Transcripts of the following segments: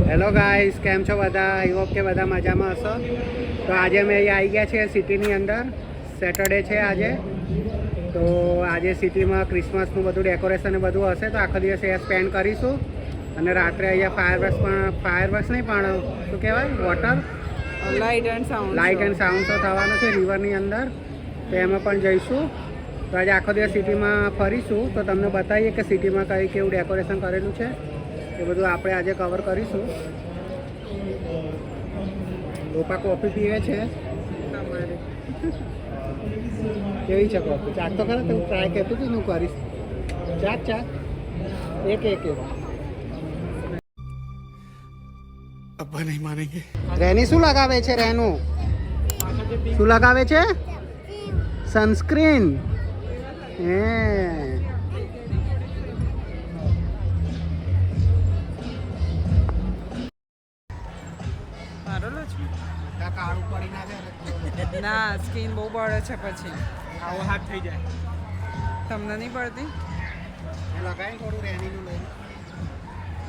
Hello guys, કેમ છો બધા? આઈ હોપ કે બધા મજામાં હશો. તો આજે અમે અહીંયા આવી ગયા છીએ સિટીની અંદર. સેટરડે છે આજે. તો આજે સિટીમાં ક્રિસમસનું બધું ડેકોરેશન ને બધું હશે, તો આખો દિવસ અહીંયા સ્પેન્ડ કરીશું. અને રાત્રે અહીંયા ફાયરવર્ક્સ નહીં પણ શું કહેવાય, water light and sound show થવાનો છે રિવરની અંદર. તો એમાં પણ જઈશું. તો આજે આખો દિવસ સિટીમાં ફરીશું, તો તમને બતાવીએ કે સિટીમાં કેવું ડેકોરેશન કરેલું છે એ બધું આપણે આજે કવર કરીશું. લોપા કોફી પીવે છે. કેવી છે કોફી? ચાક તો ખરા, તું ટ્રાય કહેતું હતું હું કરીશ. ચાક એક અબ્બા નહીં માનેંગે. રેની શું લગાવે છે? રેનું શું લગાવે છે? સનસ્ક્રીન. હે કાળું પડી ના જાય. ના, સ્કિન બહુ બળે છે પછી આવો હાથ થઈ જાય. તમને નહીં પડતી? લગાવી થોડું રેનીનું લઈને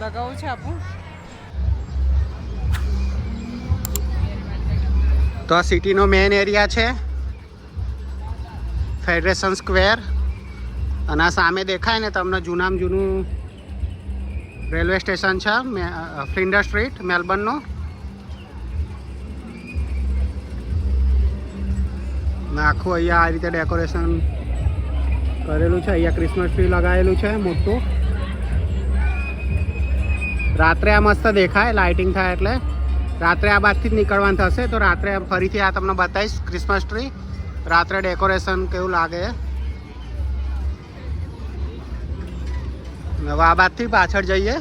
લગાવું છે આપું. તો આ સિટીનો મેઇન એરિયા છે, ફેડરેશન સ્ક્વેર. અને આ સામે દેખાય ને તમને જૂનામાં જૂનું રેલવે સ્ટેશન છે, ફ્લિન્ડર સ્ટ્રીટ, મેલબર્નનું. આખું અહીંયા આ રીતે ડેકોરેશન કરેલું છે. અહીંયા ક્રિસમસ ટ્રી લગાવેલું છે મોટું. રાત્રે આ મસ્ત દેખાય, લાઇટિંગ થાય એટલે. રાત્રે આ બાજુથી જ નીકળવાનું થશે, તો રાત્રે ફરીથી આ તમને બતાવીશ ક્રિસમસ ટ્રી, રાત્રે ડેકોરેશન કેવું લાગે. હવે આ બાજુથી પાછળ જઈએ.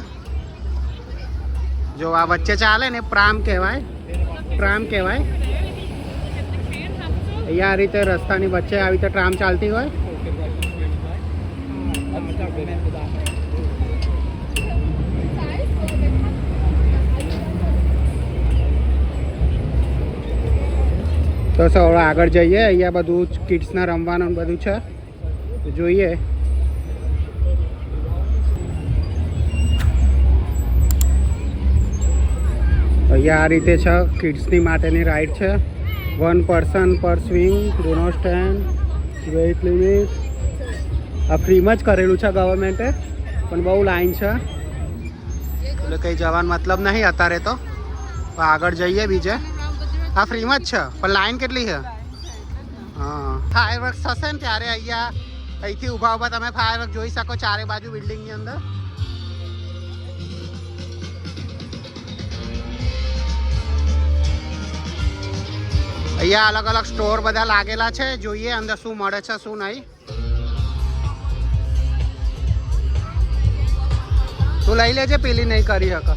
જો આ વચ્ચે ચાલે ને પ્રામ કહેવાય. અહીંયા આ રીતે રસ્તાની વચ્ચે આવી રીતે ટ્રામ ચાલતી હોય. તો સૌ આગળ જઈએ. અહીંયા બધું કિડ્સના રમવાનું બધું છે, જોઈએ. અહીંયા આ રીતે છે, કિડ્સની માટેની રાઈડ છે. 1 person પર swing, do not stand, wait limit. આ ફ્રીમાં જ કરેલું છે ગવર્મેન્ટે, પણ બહુ લાઈન છે એટલે કંઈ જવાનો મતલબ નહીં અત્યારે. તો આગળ જઈએ બીજે. આ ફ્રીમાં જ છે, પણ લાઈન કેટલી છે? હા, ફાયરવર્ક્સ થશે ને ત્યારે અહીંથી ઊભા તમે ફાયરવર્ક જોઈ શકો ચારે બાજુ બિલ્ડિંગની અંદર. અહીંયા અલગ અલગ સ્ટોર બધા લાગેલા છે. જોઈએ અંદર શું મળે છે શું નહીં. તું લઈ લેજે, પેલી નહીં કરી શકે.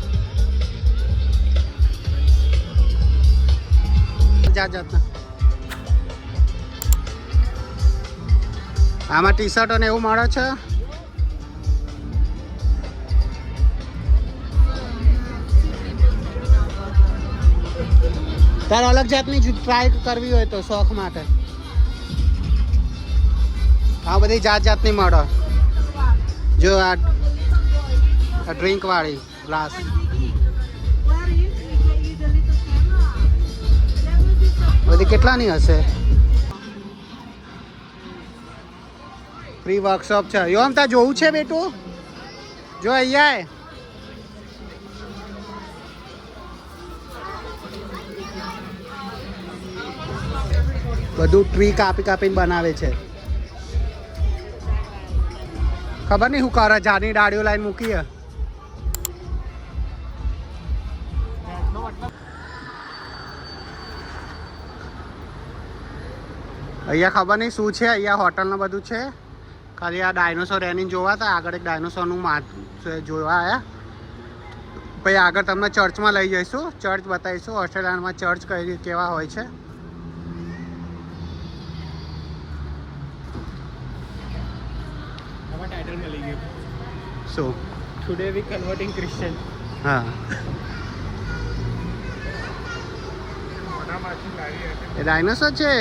જાતના આમાં ટી શર્ટ અને એવું મળે છે. તારે અલગ જાતની ટ્રાય કરવી હોય તો શોખ માટે આ બધી જાતની મળે. જો આ ડ્રિંક વાળી ગ્લાસ. બધી કેટલાની હશે? ફ્રી વર્કશોપ છે. યોમ તાર જોવું છે બેટું? જો અહીંયા બધું ટ્રી કાપીને બનાવે છે. ખબર નહીં શું કરે, ઝાડની ડાળીઓ લાઈન મૂકી. અહીંયા ખબર નહીં શું છે. અહીંયા હોટલનું બધું છે. ખાલી આ ડાયનોસોર એની જોવા હતા. આગળ એક ડાયનોસોરનું જોવા આવ્યા. પછી આગળ તમને ચર્ચમાં લઈ જઈશું, ચર્ચ બતાવીશું. ઓસ્ટ્રેલિયામાં ચર્ચ કેવા હોય છે. શું? Today we converting Christian. હા, એ ડાયનોસોર છે.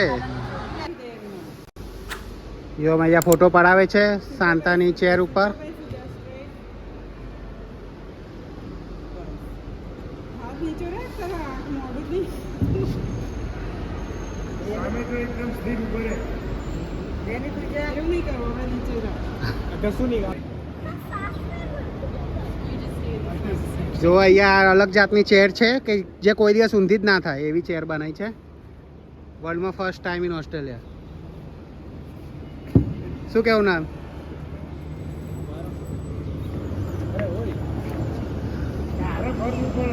યો અહીંયા ફોટો પડાવે છે શાંતાની ચેર ઉપર. એની તો ક્યારે નહીં કરવાના નીચે કશું નહીં જો અહીંયા અલગ જાતની ચેર છે કે જે કોઈ દિવસ ઊંધી જ ના થાય એવી ચેર બનાવી છે વર્લ્ડમાં ફર્સ્ટ ટાઈમ ઇન ઓસ્ટ્રેલિયા. શું કેવું નામ?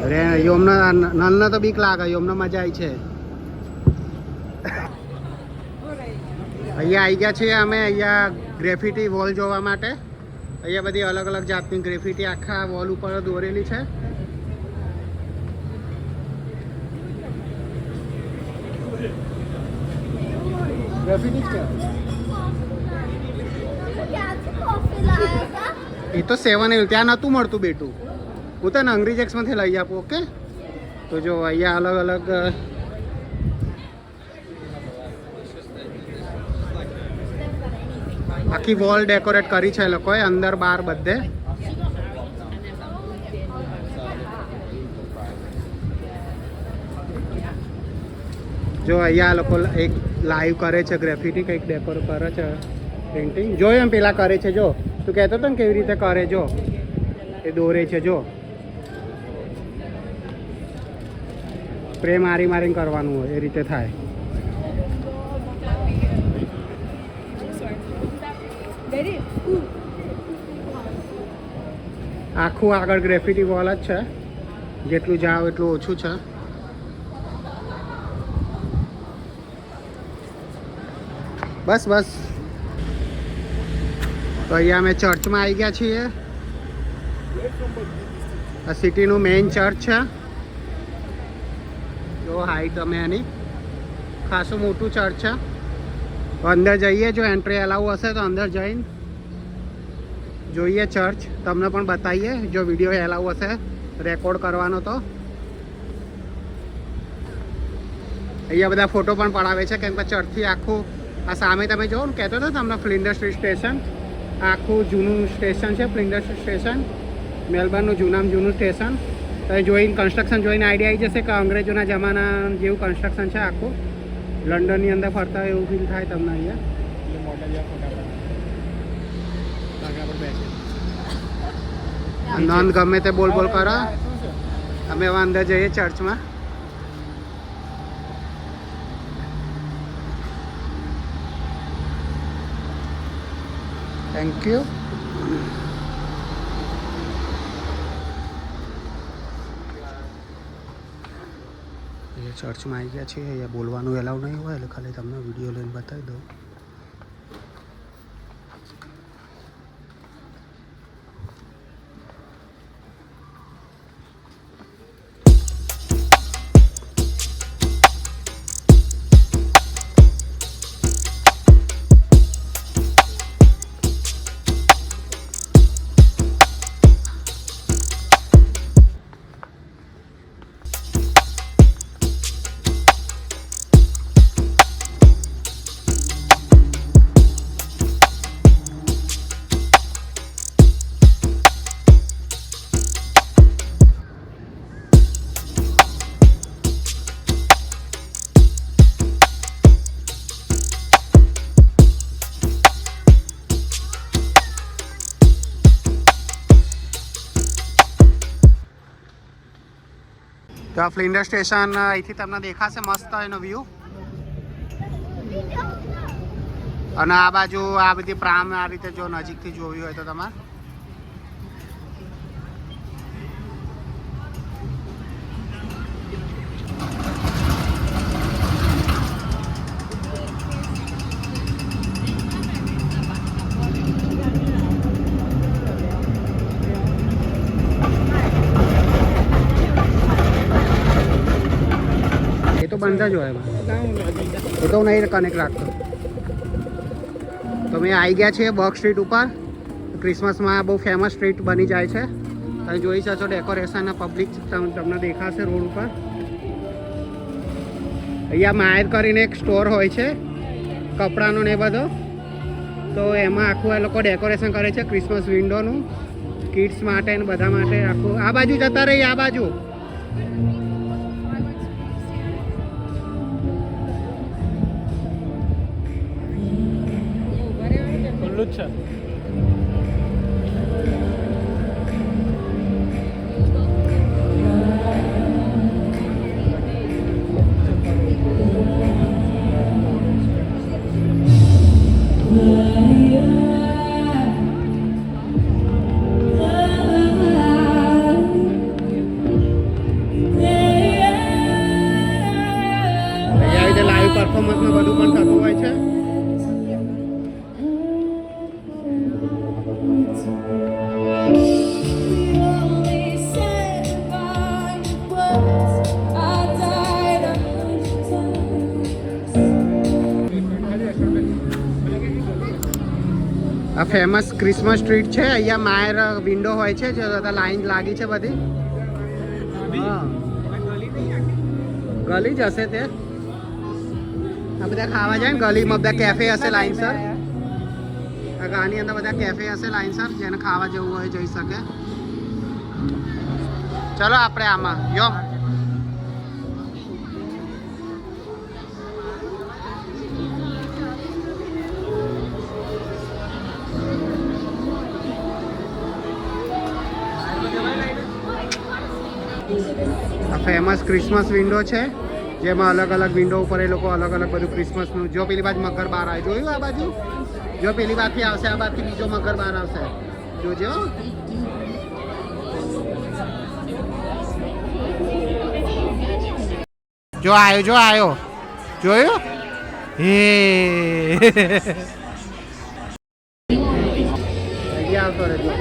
અરે યોમના નલને તો બીક લાગે, યોમને મજા આવી છે. અહીંયા આવી ગયા છીએ અમે અહીંયા ગ્રેફિટી વોલ જોવા માટે. અહીંયા બધી અલગ અલગ જાતની ગ્રેફિટી આખા વોલ ઉપર દોરેલી છે. એ તો 7 ત્યાં નહોતું મળતું બેટું. હું તને અંગ્રેજી એક્સમાંથી લઈ આપું. ઓકે, તો જો અહીંયા અલગ અલગ આખી વોલ ડેકોરેટ કરી છે એ લોકોએ, અંદર બહાર બધે. જો અહીંયા લોકો એક લાઈવ કરે છે ગ્રેફિટી, કંઈક ડેકોર કરે છે પેઇન્ટિંગ. જોયો એમ પેલા કરે છે, જો તું કહેતો હતો ને કેવી રીતે કરે, જો એ દોરે છે. જો સ્પ્રે મારી મારીને કરવાનું હોય એ રીતે થાય. આખું આગળ ગ્રેફિટી વોલ જ છે, જેટલું જાવ એટલું ઓછું છે. બસ બસ. તો અહીંયા અમે ચર્ચમાં આવી ગયા છીએ. આ સિટીનું મેઇન ચર્ચ છે. જો હાઈટ અમે એની ખાસું મોટું ચર્ચ છે. તો અંદર જઈએ, જો એન્ટ્રી અલાઉ હશે તો અંદર જઈને જોઈએ ચર્ચ, તમને પણ બતાવીએ જો વિડીયો એલાઉ હશે રેકોર્ડ કરવાનો તો. અહીંયા બધા ફોટો પણ પડાવે છે, કેમ કે ચર્ચથી આખું આ સામે તમે જોવો ને, કહેતો હતો તમને ફ્લિન્ડર સ્ટ્રીટ સ્ટેશન, આખું જૂનું સ્ટેશન છે ફ્લિન્ડર સ્ટ્રીટ સ્ટેશન, મેલબર્નનું જૂનું સ્ટેશન. તો એ જોઈને કન્સ્ટ્રક્શન જોઈને આઈડિયા આવી જશે કે અંગ્રેજોના જમાના જેવું કન્સ્ટ્રક્શન છે આખું. લંડનની અંદર ફરતા હોય એવું ફીલ થાય તમને અહીંયા. નોંધ ગમે તે બોલ બોલ કરો. અમે હવે અંદર જઈએ ચર્ચમાં. Thank you. ચર્ચમાં આવી ગયા છીએ. અહીંયા બોલવાનું એલાઉ નહીં હોય એટલે ખાલી તમને વિડીયો લઈને બતાવી દઉં. તો આ ફ્લિન્ડર સ્ટેશન અહીંથી તમને દેખાશે મસ્ત એનો વ્યૂ. અને આ બાજુ આ બધી પ્રામ આ રીતે જો નજીકથી જોવી હોય તો તમારે બંધ જ હોય એમાં, એ તો નહીં કનેક્ટ રાખતો. તો મેં આવી ગયા છીએ બર્ગ સ્ટ્રીટ ઉપર. ક્રિસમસમાં બહુ ફેમસ સ્ટ્રીટ બની જાય છે. તમે જોઈ શકો ડેકોરેશન પબ્લિક તમને દેખાશે રોડ ઉપર. અહીંયા માયર કરીને એક સ્ટોર હોય છે કપડાનો ને એ બધો. તો એમાં આખું એ લોકો ડેકોરેશન કરે છે ક્રિસમસ વિન્ડોનું, કિડ્સ માટે ને બધા માટે. આખું આ બાજુ જતા રહી, આ બાજુ છે. અહીંયા રીતે લાઈવ પરફોર્મન્સ ને બધું પણ થતું હોય છે. આ ફેમસ ક્રિસમસ સ્ટ્રીટ છે. અહીંયા માયર વિન્ડો હોય છે જે લાઈન લાગી છે બધી. હા ગલી જ હશે તે. આ બધા ખાવા જાય ને ગલીમાં બધા કેફે હશે લાઈનસર. આની અંદર બધા કેફે હશે લાઈનસર, જેને ખાવા જવું હોય જઈ શકે. ચલો આપણે આમાં યો આ ફેમસ ક્રિસમસ વિન્ડો છે જેમાં અલગ અલગ વિન્ડો ઉપર એ લોકો અલગ અલગ બધું ક્રિસમસનું. જો પેલી બાજુ મગર બહાર આવે, જોયું આ બાજુ? જો પેલી બાજુથી આવશે આ બાજુથી બીજો મગર બહાર આવશે, જોજો. જો આવ્યો, જો આવ્યો, જોયું? હે અહીંયા આવતો રહેજો.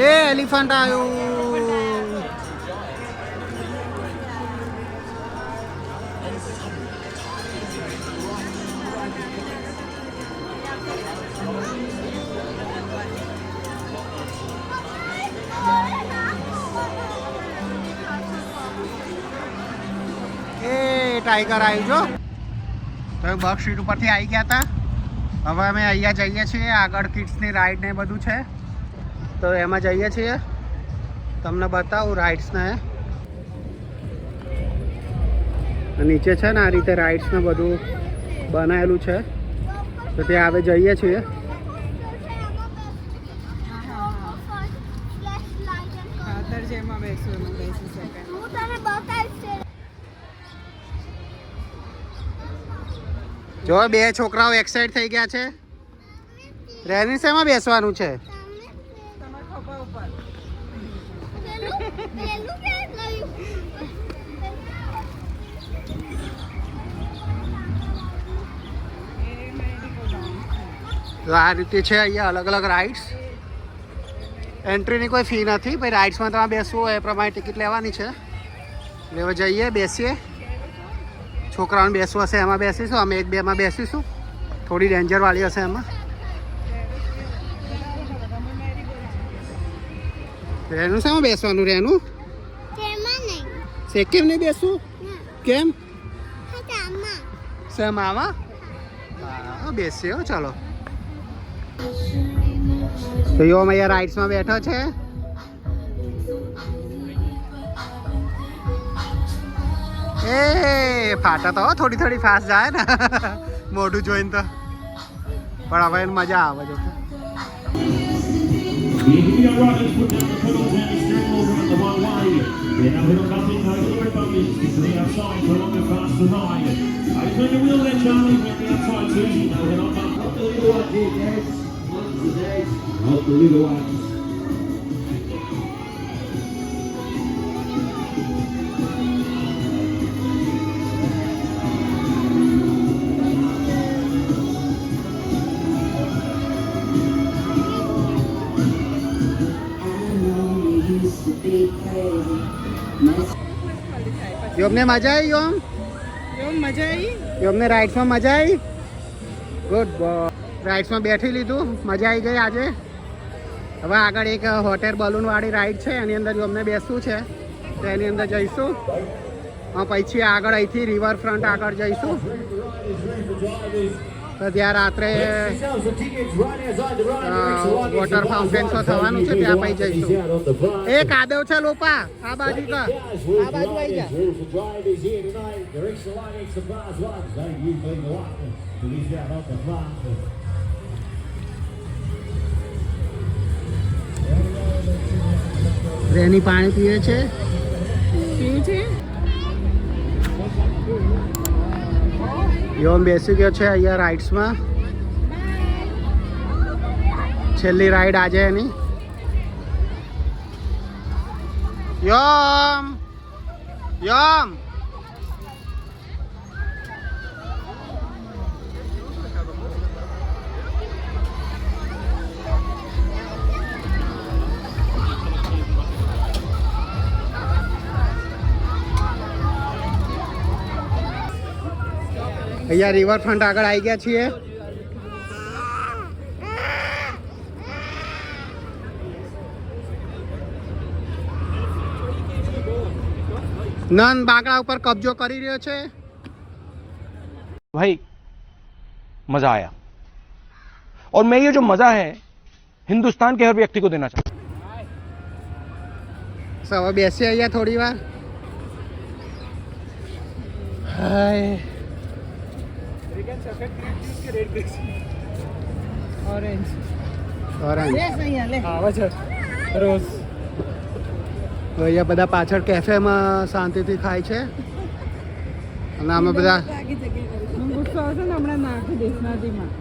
એ એલિફન્ટ આવ્યું. ટાઈગર આવ્યું જો. તો બગ સ્ટ્રીટ ઉપરથી આવી ગયા હતા. હવે અમે અહીંયા જઈએ છીએ. આગળ કિડ્સની રાઈડ ને બધું છે તો એમાં જઈએ છીએ. તમને બતાવું રાઇડ્સને. નીચે છે ને આ રીતે રાઇડ્સ ને બધું બનાવેલું છે તો ત્યાં હવે જઈએ છીએ. જો બે છોકરાઓ એક્સાઇટ થઈ ગયા છે. રેની શેમાં બેસવાનું છે? તો આ રીતે છે અહીંયા અલગ અલગ રાઇડ્સ. એન્ટ્રીની કોઈ ફી નથી ભાઈ. રાઇડ્સમાં તમારે બેસવું હોય એ પ્રમાણે ટિકિટ લેવાની છે. લેવા જઈએ, બેસીએ. છોકરાઓને બેસવું હશે એમાં બેસીશું. અમે એક બેમાં બેસીશું. થોડી ડેન્જરવાળી હશે એમાં. રેનું શેમાં બેસવાનું? રેનું કેમ નહીં બેસવું? કેમ? શેમાં? આમાં? હા બેસીએ. ચાલો. તો યો અહીંયા રાઇડ્સમાં બેઠો છે. એ ફાટા તો થોડી થોડી ફાસ્ટ જાય ને મોઢું જોઈને તો. પણ હવે એને મજા આવે છે. યોમને મજા આવી? યોમ મજા આવી? યોમને રાઇડ્સમાં મજા આવી? Good boy. રાઇડ્સમાં બેઠી લીધું, મજા આવી ગઈ આજે. હવે આગળ એક હોટેલ બલૂનવાળી રાઇડ છે એની અંદર યોમને બેસવું છે તો એની અંદર જઈશું. પછી આગળ અહીંથી રિવરફ્રન્ટ આગળ જઈશું. તો ત્યાં રાત્રે વોટર ફાઉન્ટેન શો થવાનું છે ત્યાં પછી જઈશું. એ કાદવ છે લોપા આ બાજુ કા આ બાજુ આવી જા. રેની પાણી પીએ છે. પીવું છે? યોમ બેસી ગયો છે અહીંયા રાઇડ્સમાં. છેલ્લી રાઈડ આજે એની. યોમ યોમ અહીંયા રિવરફ્રન્ટ આગળ આવી ગયા છીએ. નન બાકડા ઉપર કબજો કરી રહ્યો છે. भाई मजा आया और मैं ये जो मजा है हिंदुस्तान के हर व्यक्ति को देना चाहता हूं. હવે બેસીએ અહીંયા થોડી વાર. હાય ઓરેન્જ. ઓરેન્જ. લેસ અહીંયા લે. આવે છે રોજ. તો અહીંયા બધા પાછળ કેફેમાં શાંતિથી ખાય છે અને અમે બધા આખી જગ્યાએ કરું. ગુસ્સો આવશે ને હમણાં નાખી દઈશ નદીમાં.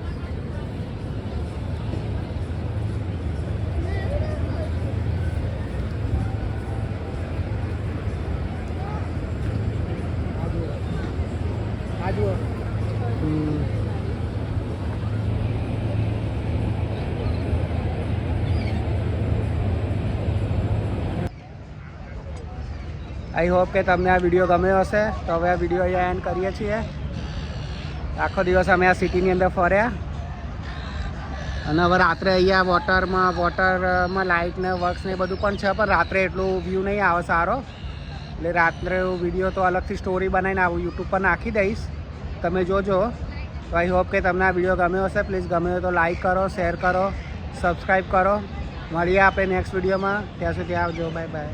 આઈ હોપ કે તમને આ વિડીયો ગમ્યો હશે. તો હવે આ વિડીયો અહીંયા એન્ડ કરીએ છીએ. આખો દિવસ અમે આ સિટીની અંદર ફર્યા અને હવે રાત્રે અહીંયા વોટરમાં લાઇટ ને વર્ક્સ ને બધું પણ છે, પણ રાત્રે એટલું વ્યૂ નહીં આવે સારો, એટલે રાત્રે વિડીયો તો અલગથી સ્ટોરી બનાવીને આવું યુટ્યુબ પર નાખી દઈશ, તમે જોજો. તો આઈ હોપ કે તમને આ વિડીયો ગમ્યો હશે. પ્લીઝ ગમ્યો હોય તો લાઇક કરો, શેર કરો, સબસ્ક્રાઈબ કરો. મળીએ આપણે નેક્સ્ટ વિડીયોમાં. ત્યાં સુધી આવજો. Bye bye.